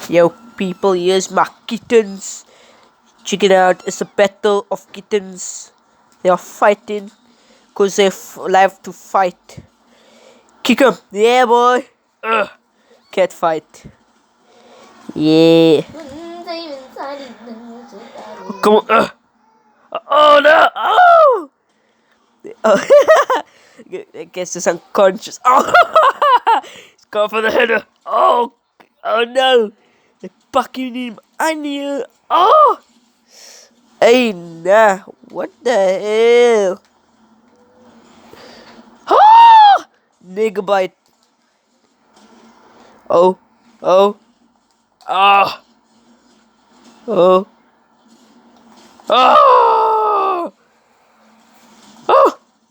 Yo, people, here's my kittens. Check it out. It's a battle of kittens. They are fighting because they live to fight. Kick 'em. Yeah, boy. Cat fight. Yeah. Come on. Oh, no. Oh. Oh. I guess it's unconscious. Oh. He's going for the header. Oh. Oh, no. They're bucking him under. Oh. Hey, nah. What the hell? Oh. Nigga bite. Oh. Oh. Ah. Oh. Oh.